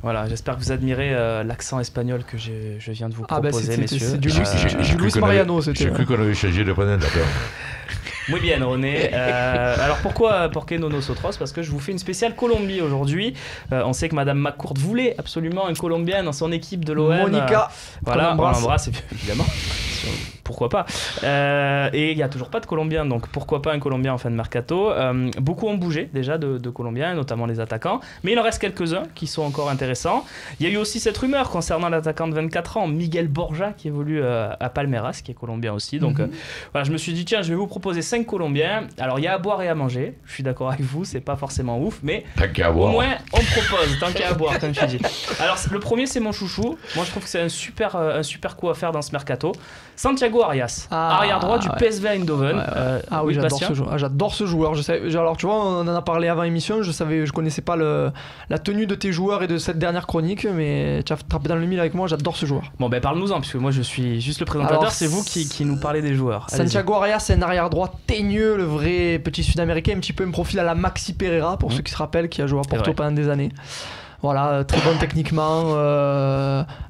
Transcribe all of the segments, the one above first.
Voilà, j'espère que vous admirez l'accent espagnol que je viens de vous proposer, messieurs. C'est du Luis Mariano, c'était. J'ai cru qu'on avait changé de présentateur. Muy bien, René. Alors pourquoi no nosotros? Parce que je vous fais une spéciale Colombie aujourd'hui. On sait que Madame McCourt voulait absolument une Colombienne dans son équipe de l'OM. Monica, voilà, on l'embrasse évidemment. Pourquoi pas. Et il n'y a toujours pas de Colombiens, donc pourquoi pas un Colombien en fin de mercato. Beaucoup ont bougé déjà de Colombiens, notamment les attaquants, mais il en reste quelques-uns qui sont encore intéressants. Il y a eu aussi cette rumeur concernant l'attaquant de 24 ans, Miguel Borja, qui évolue à Palmeiras, qui est colombien aussi. Donc voilà, je me suis dit, tiens, je vais vous proposer 5 Colombiens. Alors il y a à boire et à manger, je suis d'accord avec vous, c'est pas forcément ouf, mais au moins on propose, tant qu'il y a à boire, comme tu dis. Alors le premier, c'est mon chouchou. Moi je trouve que c'est un super coup à faire dans ce mercato. Santiago Arias, arrière droit du PSV Eindhoven. Oui, j'adore ce joueur. J'adore ce joueur. Alors tu vois, on en a parlé avant l'émission. Je connaissais pas la tenue de tes joueurs et de cette dernière chronique, mais tu as frappé dans le mille avec moi. J'adore ce joueur. Bon, ben parle-nous-en, puisque moi je suis juste le présentateur. Alors, c'est vous qui nous parlez des joueurs. Santiago Arias, c'est un arrière droit teigneux, le vrai petit Sud-Américain, un petit peu un profil à la Maxi Pereira pour ceux qui se rappellent, qui a joué à Porto pendant des années. Voilà, très bon techniquement,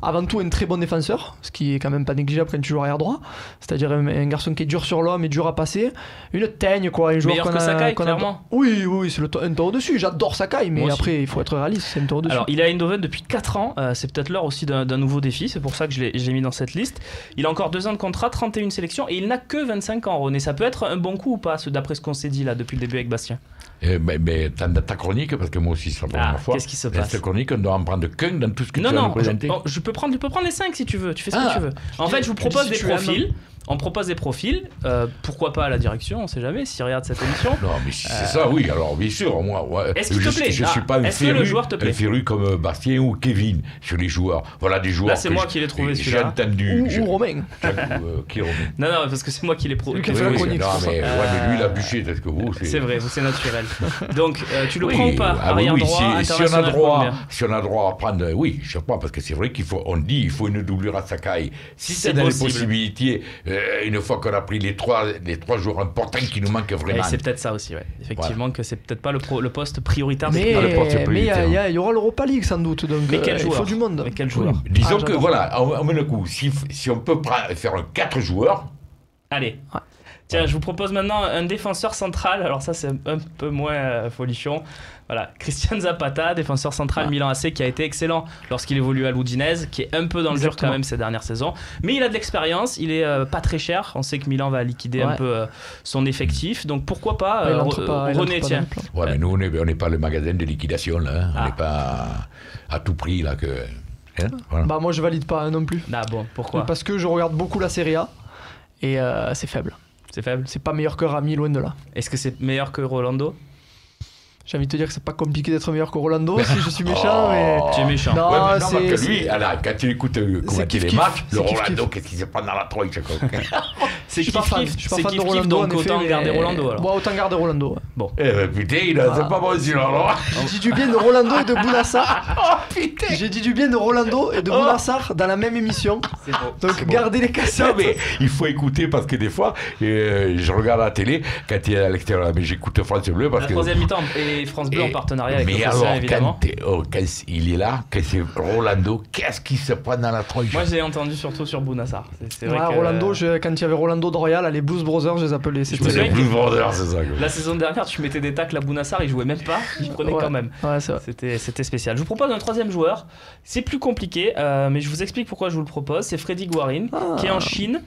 avant tout un très bon défenseur, ce qui est quand même pas négligeable quand tu joues arrière droit, c'est-à-dire un garçon qui est dur sur l'homme et dur à passer, une teigne quoi, un joueur meilleur que Sakai, clairement. Oui, c'est un tour au-dessus, j'adore Sakai, mais après il faut être réaliste, c'est un tour au-dessus. Alors il est à Eindhoven depuis 4 ans, c'est peut-être l'heure aussi d'un nouveau défi, c'est pour ça que je l'ai mis dans cette liste. Il a encore 2 ans de contrat, 31 sélections, et il n'a que 25 ans, René. Ça peut être un bon coup ou pas, d'après ce qu'on s'est dit là depuis le début avec Bastien? Mais ta chronique, parce que moi aussi c'est la première fois. Qu'est-ce qui se passe? Cette chronique, on doit en prendre qu'un dans tout ce que tu vas nous présenter. Je peux prendre les 5 si tu veux, tu fais ce que tu veux. En fait, je vous propose des profils. On propose des profils, pourquoi pas à la direction, on sait jamais s'ils regardent cette émission. Non, mais si c'est ça, oui, alors bien sûr, moi, est-ce qu'il te plaît? Je suis pas un féru comme Bastien ou Kevin sur les joueurs. Voilà des joueurs. Là, c'est moi qui l'ai trouvé celui-là. J'ai entendu. Ou Romain. Qui est Romain? Non, parce que c'est moi qui l'ai trouvé. Non, mais lui, il a bûché, peut-être que vous. C'est vrai, vous, c'est naturel. Donc, tu le prends ou pas? Arrière droit, si on a droit à prendre, oui, je prends, parce que c'est vrai qu'il faut une doublure à Sakai. Si c'est dans les possibilités. Une fois qu'on a pris les trois joueurs importants qui nous manquent vraiment. Et c'est peut-être ça aussi, effectivement, que c'est peut-être pas le poste prioritaire. Mais il y aura l'Europa League sans doute, donc mais quel joueur? Il faut du monde. Mais quel joueur? Disons que voilà, on met le coup. Si on peut faire 4 joueurs. Allez. Tiens, je vous propose maintenant un défenseur central. Alors ça, c'est un peu moins folichon. Voilà, Christian Zapata, défenseur central Milan AC, qui a été excellent lorsqu'il évolue à l'Udinese, qui est un peu dans le dur quand même ces dernières saisons. Mais il a de l'expérience, il est pas très cher. On sait que Milan va liquider un peu son effectif. Donc pourquoi pas, René, tiens. Ouais, mais nous, on n'est pas le magasin de liquidation, là. Hein. On n'est pas à tout prix, là. Voilà. Bah moi, je valide pas non plus. Ah bon, pourquoi? Parce que je regarde beaucoup la Serie A et c'est faible. C'est faible? C'est pas meilleur que Rami, loin de là. Est-ce que c'est meilleur que Rolando? J'ai envie de te dire que c'est pas compliqué d'être meilleur que Rolando si je suis méchant, mais... Tu es méchant. Non, parce que lui, alors, quand tu écoutes commenter les matchs, le Rolando, qu'est-ce qu'il se prend dans la tronche? C'est je suis pas fan de Rolando, donc autant garder Rolando alors. Ouais, autant garder Rolando. Bon. Putain, c'est pas bon sinon alors. J'ai dit du bien de Rolando et de Bounassar. Putain. J'ai dit du bien de Rolando et de Bounassar dans la même émission. C'est beau. Donc gardez les cassettes. Non, mais il faut écouter parce que des fois, je regarde la télé quand il est à l'extérieur, mais j'écoute France Bleu parce que... La troisième mi-temps et France Bleu en partenariat avec le Fossin, évidemment. Quand il est là, quand c'est Rolando, qu'est-ce qu'il se prend dans la tronche? Moi, j'ai entendu surtout sur Bounassar. C'est vrai que... Rolando, quand il y avait Rolando Dorial, les Blues Brothers, je les appelais. Les Blues Brothers, c'est ça. La saison dernière, tu mettais des tacles à Bounassar, il jouait même pas, il prenait quand même. Ouais, c'est vrai. C'était spécial. Je vous propose un troisième joueur. C'est plus compliqué, mais je vous explique pourquoi je vous le propose. C'est Freddy Guarin, qui est en Chine.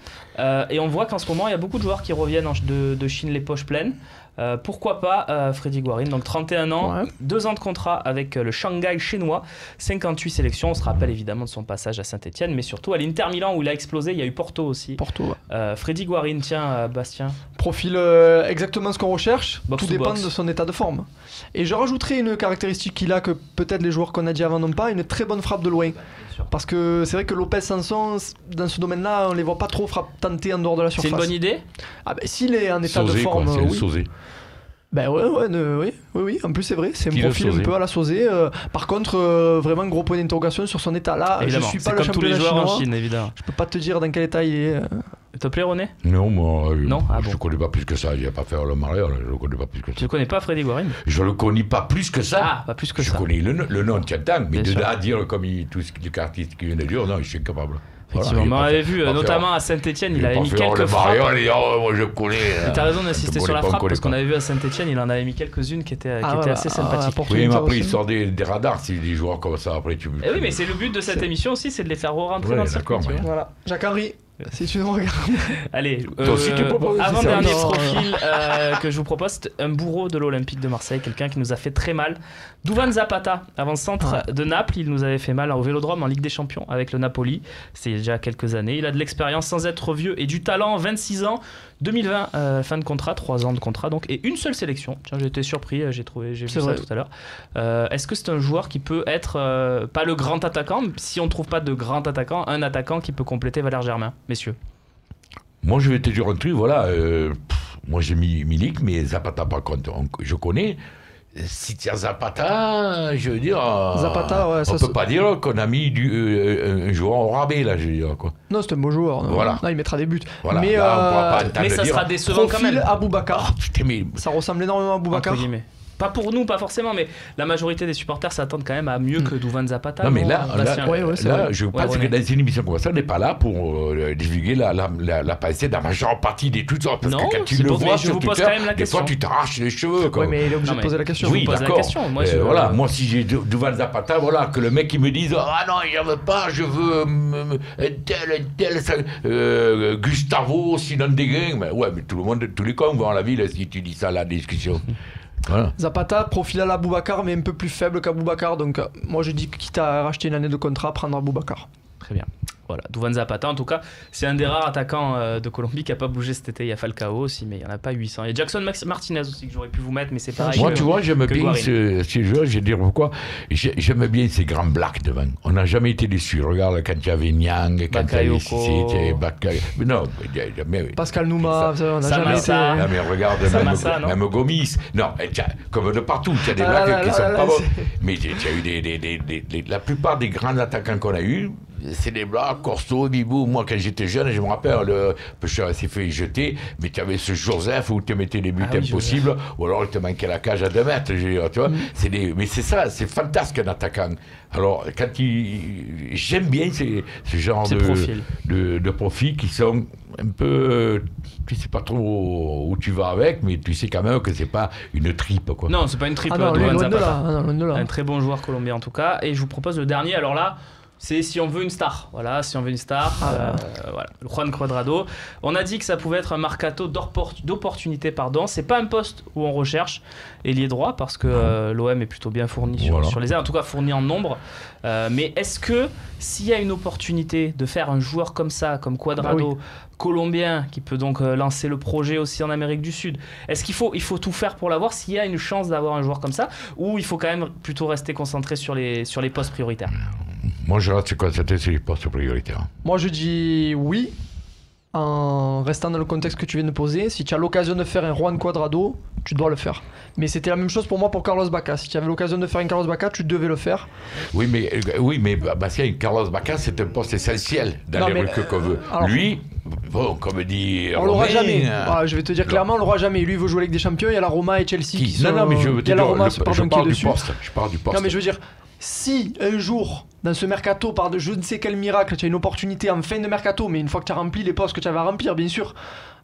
Et on voit qu'en ce moment, il y a beaucoup de joueurs qui reviennent de Chine les poches pleines. Pourquoi pas Freddy Guarin, donc 31 ans, 2 ans de contrat avec le Shanghai chinois, 58 sélections. On se rappelle évidemment de son passage à Saint-Etienne, mais surtout à l'Inter Milan où il a explosé. Il y a eu Porto aussi. Freddy Guarin, tiens, Bastien. Profil exactement ce qu'on recherche, tout dépend de son état de forme. Et je rajouterai une caractéristique qu'il a que peut-être les joueurs qu'on a dit avant n'ont pas, une très bonne frappe de loin. Parce que c'est vrai que Lopez Sanson, dans ce domaine-là, on les voit pas trop tenter en dehors de la surface. C'est une bonne idée? S'il est en état de forme, oui. Oui. En plus, c'est vrai, c'est un profil un peu à la Sauzé. Par contre, vraiment gros point d'interrogation sur son état. Là, évidemment, je suis pas le championnat chinois. tous les joueurs en Chine, évidemment. Je peux pas te dire dans quel état il est. Te plaît, René? Non, moi, non je ne connais pas plus que ça. Il n'a pas fait le mariage, je ne le connais pas plus que ça. Tu ne connais pas Freddy Guarin? Je ne le connais pas plus que ça. Ah, pas plus que ça. Je connais le nom, tu entends, mais Bien de sûr. là à dire comme tout ce que l'artiste qui vient de dire, non, je suis incapable. Effectivement, Voilà, on avait vu, notamment à Saint-Etienne, il avait mis quelques frappes. Moi je connais. Tu as raison d'insister sur la frappe, parce qu'on avait vu à Saint-Etienne, il en avait mis quelques-unes qui étaient assez sympathiques. Oui, mais après, il sort des radars, si des joueurs comme ça, après tu. Eh oui, mais c'est le but de cette émission aussi, c'est de les faire rentrer dans le circuit. Voilà, Jacques-Henri. Si tu nous regardes. Allez, tu proposes, avant-dernier profil que je vous propose, c'est un bourreau de l'Olympique de Marseille, quelqu'un qui nous a fait très mal. Duvan Zapata, avant-centre de Naples, il nous avait fait mal au Vélodrome en Ligue des Champions avec le Napoli. C'est déjà quelques années. Il a de l'expérience sans être vieux et du talent, 26 ans. 2020, fin de contrat, 3 ans de contrat donc, et une seule sélection. Tiens, j'ai été surpris, j'ai vu ça tout à l'heure. Est-ce que c'est un joueur qui peut être, pas le grand attaquant, si on ne trouve pas de grand attaquant, un attaquant qui peut compléter Valère Germain, messieurs? Moi, je vais te dire un truc, voilà. Moi, j'ai mis Milik, mais Zapata, par contre, je connais. Si tu as Zapata, je veux dire, Zapata, ouais, on ne peut pas dire qu'on a mis un joueur au rabais, là, je veux dire. Quoi. Non, c'est un beau joueur. Voilà. Non, il mettra des buts. Voilà. Mais, là, mais ça sera décevant quand même. Aboubacar. Mais... Ça ressemble énormément à Aboubacar. Pas pour nous, pas forcément, mais la majorité des supporters s'attendent quand même à mieux que Duvan Zapata. Non, mais là je pense que dans une émission comme ça, on n'est pas là pour divulguer la pensée de la majeure partie des trucs. Parce que quand tu le vois sur Twitter, des fois tu t'arraches les cheveux. Oui, mais il est obligé de poser la question. Oui, d'accord. Moi, si j'ai Duvan Zapata, voilà, que le mec il me dise ah non, il n'en veut pas, je veux tel, Gustavo, Sinon Deguin. Mais ouais, mais tout le monde, tous les cons vont à la ville si tu dis ça à la discussion. Voilà. Zapata, profil à l'Aboubacar, mais un peu plus faible qu'Aboubacar. Donc, moi, je dis que quitte à racheter une année de contrat, prendre Aboubacar. Très bien. Voilà, Duvan Zapata, en tout cas, c'est un des rares attaquants de Colombie qui n'a pas bougé cet été. Il y a Falcao aussi, mais il n'y en a pas 800. Il y a Jackson Martinez aussi que j'aurais pu vous mettre, mais c'est pareil. Moi, tu vois, j'aime bien ces joueurs. Je vais dire pourquoi. J'aime bien ces grands blacks devant. On n'a jamais été déçus. Regarde, quand il y avait Niang, quand il y avait Cissé, mais non, Pascal Nouma, on n'a jamais été. Non, mais regarde, même Gomis. Non, comme de partout, il y a des blacks qui ne sont pas bons. Mais il y a eu la plupart des grands attaquants qu'on a eus. C'est des blacks, Corso, Bibou. Moi, quand j'étais jeune, je me rappelle, le pêcheur s'est fait jeter, mais tu avais ce Joseph où tu mettais des buts impossibles, ou alors il te manquait la cage à 2 mètres. Tu vois, mais c'est ça, c'est fantastique un attaquant. Alors, j'aime bien ce genre de profils qui sont un peu. Tu sais pas trop où tu vas avec, mais tu sais quand même que c'est pas une tripe. Quoi. Non, c'est pas une tripe. Loin de là. Un très bon joueur colombien en tout cas. Et je vous propose le dernier. Alors là. C'est si on veut une star. Voilà, si on veut une star. Voilà, Juan Cuadrado. On a dit que ça pouvait être un mercato d'opportunité, pardon. C'est pas un poste où on recherche ailier droit parce que l'OM est plutôt bien fourni sur les ailes, en tout cas fourni en nombre. Mais est-ce que s'il y a une opportunité de faire un joueur comme ça, comme Cuadrado, colombien, qui peut donc lancer le projet aussi en Amérique du Sud, est-ce qu'il faut tout faire pour l'avoir s'il y a une chance d'avoir un joueur comme ça, ou il faut quand même plutôt rester concentré sur les postes prioritaires? Moi, je reste concentré sur les postes prioritaires. Moi, je dis oui, en restant dans le contexte que tu viens de poser. Si tu as l'occasion de faire un Juan Cuadrado, tu dois le faire. Mais c'était la même chose pour moi pour Carlos Bacca. Si tu avais l'occasion de faire un Carlos Bacca, tu devais le faire. Oui, mais Carlos Bacca, c'est un poste essentiel dans les recrues qu'on veut. Alors, lui, bon, comme dit on l'aura jamais. Je vais te dire clairement, on l'aura jamais. Lui, il veut jouer avec des champions. Il y a la Roma et Chelsea qui sont... Non, mais je veux te dire, je parle du poste. Non, mais je veux dire, si un jour, dans ce mercato, par de je ne sais quel miracle, tu as une opportunité en fin de mercato, mais une fois que tu as rempli les postes que tu avais à remplir, bien sûr,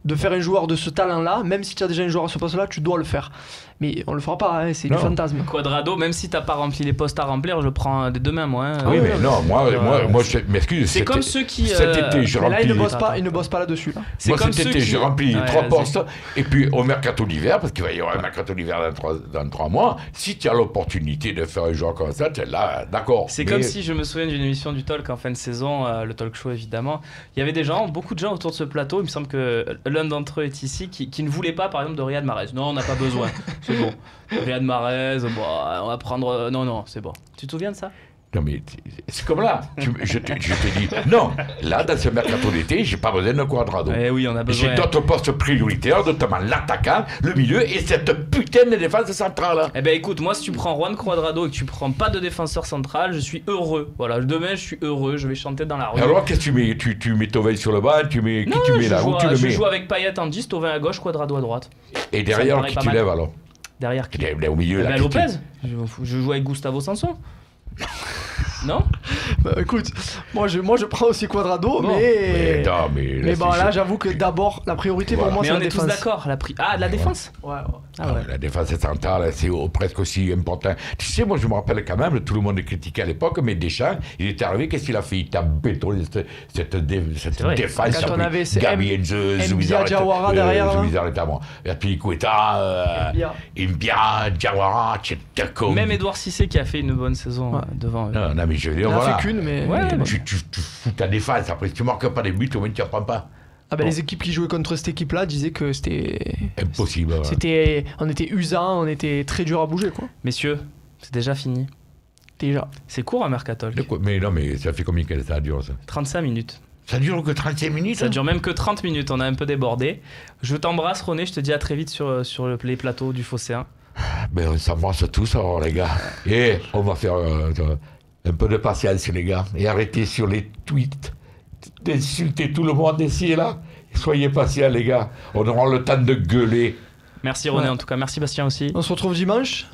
de faire un joueur de ce talent-là, même si tu as déjà un joueur à ce poste-là, tu dois le faire. Mais on le fera pas, hein, c'est du fantasme. Cuadrado, même si tu n'as pas rempli les postes à remplir, je prends des deux mains, moi. Hein. Oui, mais non, moi je m'excuse. C'est comme ceux qui. Cet été, je remplis. Là, il ne bosse pas là-dessus. Là. Moi, cet été, j'ai rempli 3 postes, et puis au mercato d'hiver, parce qu'il va y avoir un mercato d'hiver dans 3 mois, si tu as l'opportunité de faire un joueur comme ça, tu es là, d'accord. C'est comme si je me souviens d'une émission du Talk en fin de saison, le talk show évidemment. Il y avait beaucoup de gens autour de ce plateau, il me semble que l'un d'entre eux est ici, qui ne voulait pas par exemple de Riyad Mahrez. Non, on n'a pas besoin, c'est bon. Riyad Mahrez, on va prendre... Non, c'est bon. Tu te souviens de ça ? Non mais c'est comme là, je te dis, non, là dans ce mercato d'été, j'ai pas besoin d'un Cuadrado. Eh oui, on a besoin. J'ai d'autres postes prioritaires, notamment l'attaquant, le milieu et cette putain de défense centrale. Eh ben écoute, moi si tu prends Juan Cuadrado et que tu prends pas de défenseur central, je suis heureux. Voilà, demain je suis heureux, je vais chanter dans la rue. Alors qu'est-ce que tu mets? Tu mets Thauvin sur le banc, tu mets qui tu mets là? Où tu le mets? Je joue avec Payet en 10, Thauvin à gauche, Cuadrado à droite. Et derrière, qui tu lèves alors? Derrière qui? Au milieu là. Lopez. Je joue avec Gustavo Sanson. Non? Bah écoute, moi je prends aussi Cuadrado, bon. mais bon là j'avoue que d'abord la priorité pour moi c'est la défense. Mais on est tous d'accord, la défense? Ouais. La défense centrale c'est presque aussi important. Tu sais, moi je me rappelle quand même, tout le monde critiquait à l'époque, mais Deschamps, il est arrivé, qu'est-ce qu'il a fait? Il t'a bétonné cette défense. Quand on avait Gabi Mbia, Diawara derrière. Et puis Koueta, Mbia, Diawara, même Edouard Cissé qui a fait une bonne saison devant eux. Non, mais je veux dire, voilà. Il a fait qu'une, mais. Ouais, tu fous ta défense. Après, si tu marques pas des buts, au moins tu apprends pas. Ah ben les équipes qui jouaient contre cette équipe-là disaient que c'était. Impossible. On était usant, on était très dur à bouger, quoi. Messieurs, c'est déjà fini. Déjà. C'est court un Mercato. Mais non, mais ça fait combien que ça dure ça? 35 minutes. Ça dure que 35 minutes? Ça dure même que 30 minutes, on a un peu débordé. Je t'embrasse, René, je te dis à très vite sur les plateaux du Phocéen. Ben, on s'embrasse tous alors, les gars. Et on va faire un peu de patience, les gars. Et arrêtez sur les tweets d'insulter tout le monde ici et là. Soyez patients, les gars. On aura le temps de gueuler. Merci René, en tout cas. Merci Bastien aussi. On se retrouve dimanche.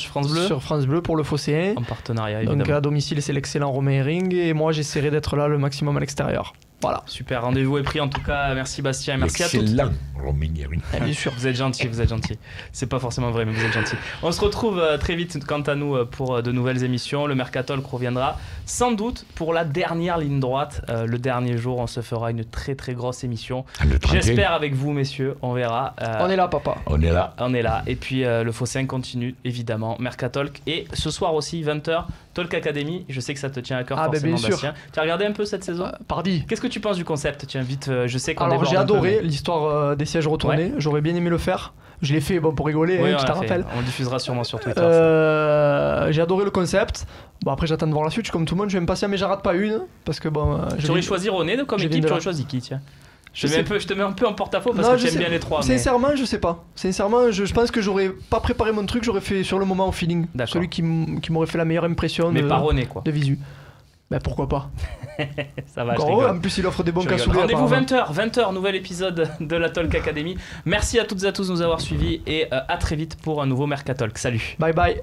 France Bleu. Sur France Bleu pour le Phocéen. En partenariat, évidemment. Donc à domicile, c'est l'excellent Romain Herring. Et moi, j'essaierai d'être là le maximum à l'extérieur. Voilà. Super, rendez-vous est pris en tout cas. Merci Bastien et merci à tous. Excellent, Romain Herring. Bien sûr, vous êtes gentil. C'est pas forcément vrai, mais vous êtes gentil. On se retrouve très vite, quant à nous, pour de nouvelles émissions. Le Mercatol reviendra sans doute pour la dernière ligne droite. Le dernier jour, on se fera une très très grosse émission. J'espère avec vous, messieurs. On verra. On est là, papa. On est là. Et puis le Phocéen continue, évidemment. Mercatalk. Et ce soir aussi, 20h, Talk Academy. Je sais que ça te tient à cœur, forcément, bien Bastien. sûr. Tu as regardé un peu cette saison? Pardi. Qu'est-ce que tu penses du concept? Tiens, vite, je sais qu'on Alors déborde j'ai un peu, adoré l'histoire des sièges retournés. Ouais. J'aurais bien aimé le faire. Je l'ai fait pour rigoler, oui, tu te rappelles. On le diffusera sûrement sur Twitter. J'ai adoré le concept. Bon, après j'attends de voir la suite. Comme tout le monde, je vais me passer, mais j'en rate pas une. Parce que bon. Tu aurais choisi René comme équipe, tu aurais choisi qui, tiens? Je te mets un peu en porte-à-faux parce que tu aimes bien les trois. Sincèrement, je sais pas. Sincèrement, je pense que j'aurais pas préparé mon truc, j'aurais fait sur le moment au feeling. Celui qui m'aurait fait la meilleure impression. Mais pas René, quoi. De visu. Ben pourquoi pas. Ça va, en plus il offre des bons cassoulet. Rendez-vous 20h, nouvel épisode de la Talk Academy. Merci à toutes et à tous de nous avoir suivis et à très vite pour un nouveau Mercatalk. Salut. Bye bye.